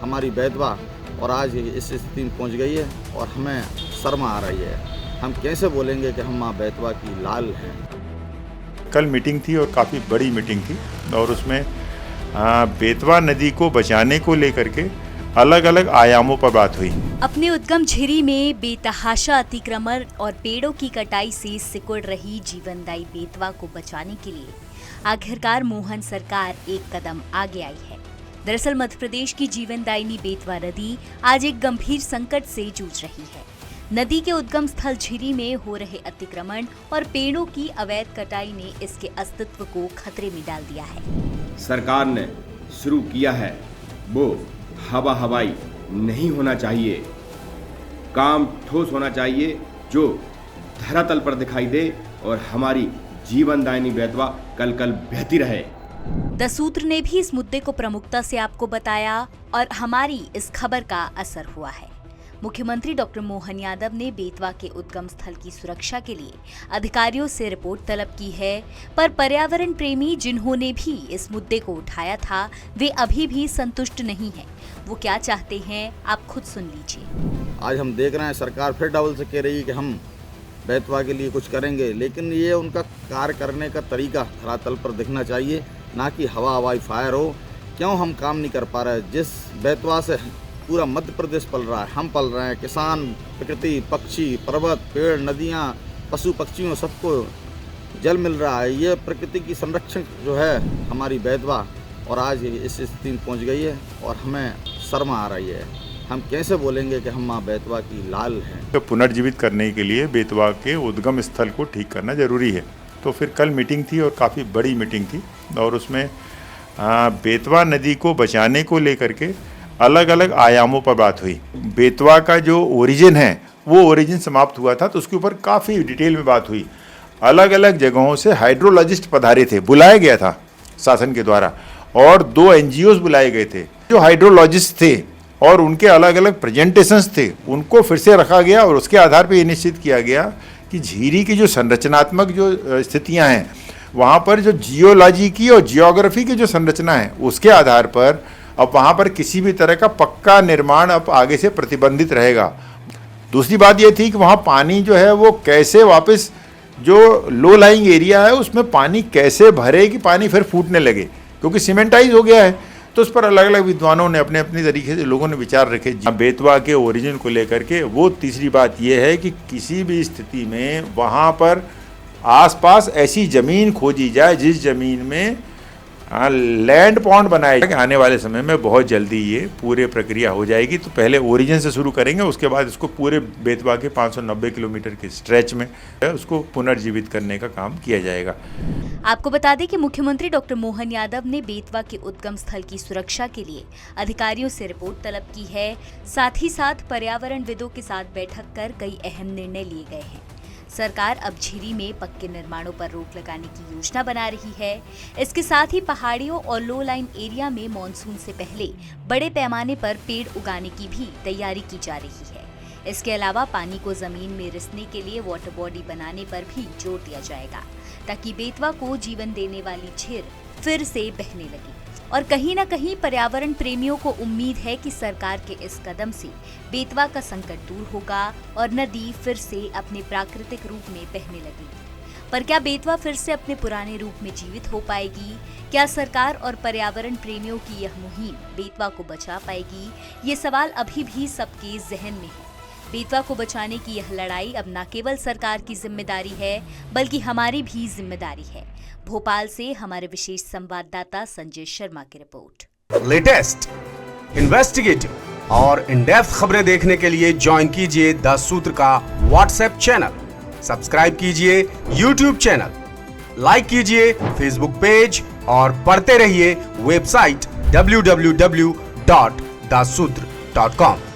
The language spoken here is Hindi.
हमारी बेतवा और आज इस स्थिति में पहुंच गई है और हमें शर्म आ रही है। हम कैसे बोलेंगे कि हम माँ बेतवा की लाल हैं। कल मीटिंग थी और काफ़ी बड़ी मीटिंग थी और उसमें बेतवा नदी को बचाने को लेकर के अलग अलग आयामों पर बात हुई। अपने उद्गम झिरी में बेतहाशा अतिक्रमण और पेड़ों की कटाई से सिकुड़ रही जीवनदायी बेतवा को बचाने के लिए आखिरकार मोहन सरकार एक कदम आगे आई है। दरअसल मध्य प्रदेश की जीवनदायिनी बेतवा नदी आज एक गंभीर संकट से जूझ रही है। नदी के उद्गम स्थल झिरी में हो रहे अतिक्रमण और पेड़ों की अवैध कटाई ने इसके अस्तित्व को खतरे में डाल दिया है। सरकार ने शुरू किया है वो हवा हवाई नहीं होना चाहिए, काम ठोस होना चाहिए जो धरातल पर दिखाई दे और हमारी जीवनदायिनी बेतवा कल कल बहती रहे। द सूत्र ने भी इस मुद्दे को प्रमुखता से आपको बताया और हमारी इस खबर का असर हुआ है। मुख्यमंत्री डॉक्टर मोहन यादव ने बेतवा के उद्गम स्थल की सुरक्षा के लिए अधिकारियों से रिपोर्ट तलब की है, पर पर्यावरण प्रेमी जिन्होंने भी इस मुद्दे को उठाया था वे अभी भी संतुष्ट नहीं हैं। वो क्या चाहते हैं आप खुद सुन लीजिए। आज हम देख रहे हैं सरकार फिर डबल से कह रही है कि हम बेतवा के लिए कुछ करेंगे, लेकिन ये उनका कार्य करने का तरीका धरातल पर दिखना चाहिए, ना कि हवा हवाई फायर हो। क्यों हम काम नहीं कर पा रहे? जिस बेतवा से पूरा मध्य प्रदेश पल रहा है, हम पल रहे हैं, किसान, प्रकृति, पक्षी, पर्वत, पेड़, नदियाँ, पशु पक्षियों सबको जल मिल रहा है। ये प्रकृति की संरक्षण जो है हमारी बेतवा और आज इस स्थिति में पहुंच गई है और हमें शर्म आ रही है। हम कैसे बोलेंगे कि हम माँ बेतवा की लाल हैं। तो पुनर्जीवित करने के लिए बेतवा के उद्गम स्थल को ठीक करना जरूरी है। तो फिर कल मीटिंग थी और काफ़ी बड़ी मीटिंग थी और उसमें बेतवा नदी को बचाने को लेकर के अलग अलग आयामों पर बात हुई। बेतवा का जो ओरिजिन है वो ओरिजिन समाप्त हुआ था, तो उसके ऊपर काफ़ी डिटेल में बात हुई। अलग अलग जगहों से हाइड्रोलॉजिस्ट पधारे थे, बुलाया गया था शासन के द्वारा, और 2 NGOs बुलाए गए थे जो हाइड्रोलॉजिस्ट थे और उनके अलग अलग प्रेजेंटेशंस थे, उनको फिर से रखा गया और उसके आधार पर ये निश्चित किया गया कि झीरी की जो संरचनात्मक जो स्थितियाँ हैं वहाँ पर जो जियोलॉजी की और जियोग्राफी की जो संरचना है उसके आधार पर अब वहाँ पर किसी भी तरह का पक्का निर्माण अब आगे से प्रतिबंधित रहेगा। दूसरी बात ये थी कि वहाँ पानी जो है वो कैसे वापस जो लो लाइंग एरिया है उसमें पानी कैसे भरे कि पानी फिर फूटने लगे, क्योंकि सीमेंटाइज हो गया है। तो उस पर अलग अलग विद्वानों ने अपने अपने तरीके से लोगों ने विचार रखे बेतवा के ओरिजिन को लेकर के। वो तीसरी बात ये है कि किसी भी स्थिति में वहाँ पर आसपास ऐसी ज़मीन खोजी जाए जिस ज़मीन में लैंड पॉन्ड बनाए जाए। आने वाले समय में बहुत जल्दी ये पूरे प्रक्रिया हो जाएगी। तो पहले ओरिजिन से शुरू करेंगे, उसके बाद इसको पूरे बेतवा के 590 किलोमीटर के स्ट्रेच में उसको पुनर्जीवित करने का काम किया जाएगा। आपको बता दें कि मुख्यमंत्री डॉक्टर मोहन यादव ने बेतवा के उद्गम स्थल की सुरक्षा के लिए अधिकारियों से रिपोर्ट तलब की है। साथ ही साथ पर्यावरणविदों के साथ बैठक कर कई अहम निर्णय लिए गए हैं। सरकार अब झिरी में पक्के निर्माणों पर रोक लगाने की योजना बना रही है। इसके साथ ही पहाड़ियों और लो लाइन एरिया में मानसून से पहले बड़े पैमाने पर पेड़ उगाने की भी तैयारी की जा रही है। इसके अलावा पानी को जमीन में रिसने के लिए वाटर बॉडी बनाने पर भी जोर दिया जाएगा, ताकि बेतवा को जीवन देने वाली झीर फिर से बहने लगे। और कहीं न कहीं पर्यावरण प्रेमियों को उम्मीद है कि सरकार के इस कदम से बेतवा का संकट दूर होगा और नदी फिर से अपने प्राकृतिक रूप में बहने लगेगी। पर क्या बेतवा फिर से अपने पुराने रूप में जीवित हो पाएगी? क्या सरकार और पर्यावरण प्रेमियों की यह मुहिम बेतवा को बचा पाएगी? ये सवाल अभी भी सबके जहन में है। बेतवा को बचाने की यह लड़ाई अब न केवल सरकार की जिम्मेदारी है, बल्कि हमारी भी जिम्मेदारी है। भोपाल से हमारे विशेष संवाददाता संजय शर्मा की रिपोर्ट। लेटेस्ट, इन्वेस्टिगेटिव और इन डेप्थ खबरें देखने के लिए ज्वाइन कीजिए द सूत्र का व्हाट्सएप चैनल, सब्सक्राइब कीजिए यूट्यूब चैनल, लाइक कीजिए फेसबुक पेज और पढ़ते रहिए वेबसाइट www.daसूत्र.com।